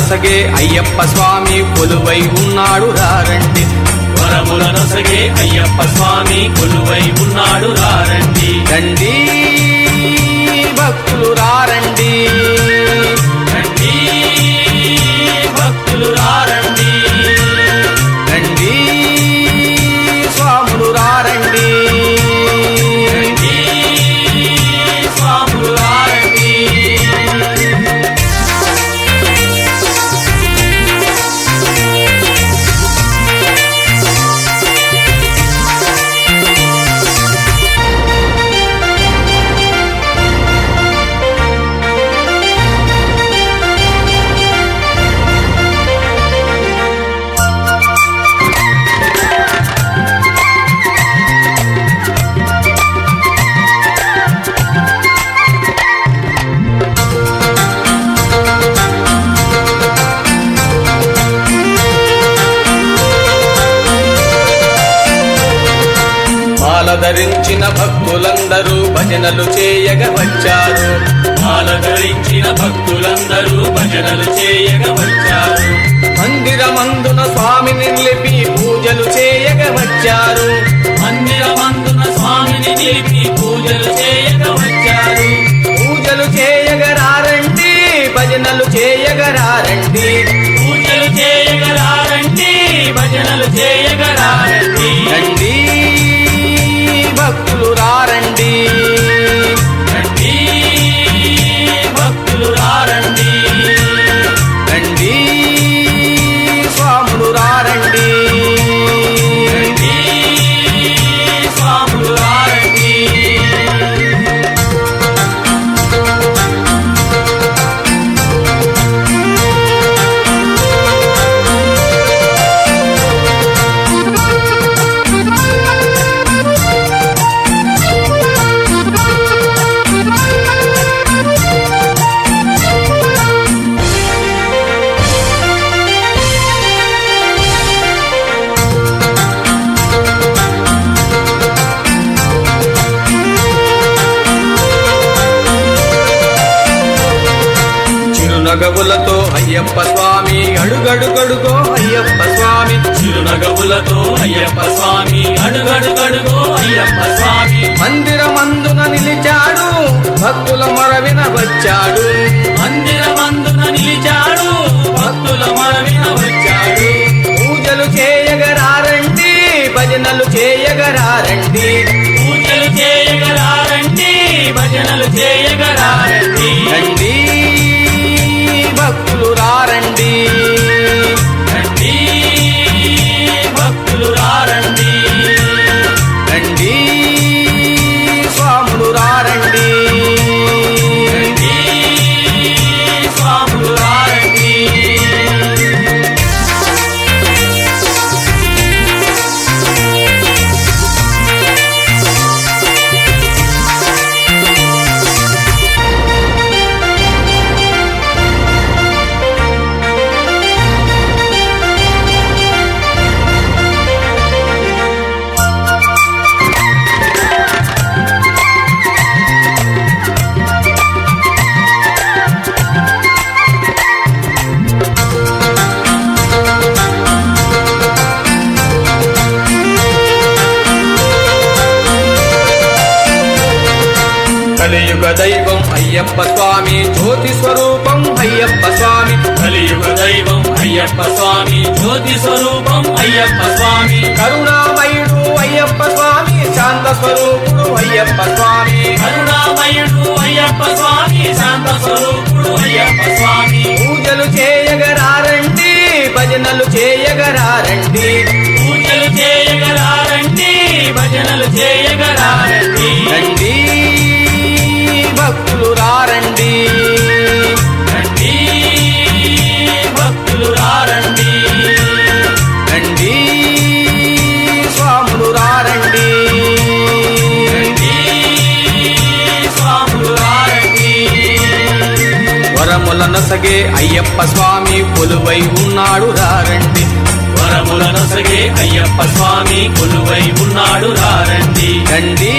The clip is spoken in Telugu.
నొసగే అయ్యప్ప స్వామి కొలువై ఉన్నాడు రారండి. వరముల నొసగే అయ్యప్ప స్వామి కొలువై ఉన్నాడు రారండి. రండి భక్తులు రారండి, రండి భక్తులు రారండి. రండి స్వాములు రారండి, రండి స్వాములు రారండి. మాల ధరించిన భక్తులందరూ భజనలు చేయగ వచ్చారు. మాల ధరించిన భక్తులందరూ భజనలు చేయగ వచ్చారు. మందిరమందున స్వామిని నిలిపి పూజలు చేయగ వచ్చారు. మందిరమందున స్వామిని నిలిపి పూజలు చేయగ వచ్చారు. పూజలు చేయగరారండి, భజనలు చేయగరారండి. పూజలు చేయగరారండి, భజనలు చేయగరారండి. రండి భక్తులు రారండి, రండి భక్తులు రారండి. రండి స్వాములు రారండి, రండి స్వాములు రారండి. చిరునగవులతో అయ్యప్ప స్వామి అడుగడుగడుగో అయ్యప్ప స్వామి. చిరునగవులతో అయ్యప్ప స్వామి అడుగడుగడుగో అయ్యప్ప స్వామి. మందిరమందున నిలిచాడు, భక్తుల మొరవిన వచ్చాడు. మందిరమందున నిలిచాడు, భక్తుల మొరవిన వచ్చాడు. పూజలు చేయగరారండి, భజనలు చేయగరారండి. పూజలు చేయగరారండి, భజనలు చేయగరారండి. రండి భక్తులు రారండి, రండి భక్తులు రారండి. రండి స్వాములు రారండి, రండి స్వాములు రారండి. కలియుగ దైవం అయ్యప్ప స్వామి, జ్యోతి స్వరూపం అయ్యప్ప స్వామి. కలియుగ దైవం అయ్యప్ప స్వామి, జ్యోతి స్వరూపం అయ్యప్ప స్వామి. కరుణామయుడు అయ్యప్ప స్వామి, శాంత స్వరూపుడు అయ్యప్ప స్వామి. కరుణామయుడు అయ్యప్ప స్వామి, శాంత స్వరూపుడు అయ్యప్ప స్వామి. పూజలు చేయగరారండి, భజనలు చేయగరారండి. పూజలు చేయగరారండి, భజనలు చేయగరారండి. రండి భక్తులు రారండి, రండి భక్తులు రారండి. రండి స్వాములు రారండి, రండి స్వాములు రారండి. వరముల నొసగే అయ్యప్ప స్వామి కొలువై ఉన్నాడు రారండి. వరముల నొసగే అయ్యప్ప స్వామి కొలువై ఉన్నాడు రారండి. రండి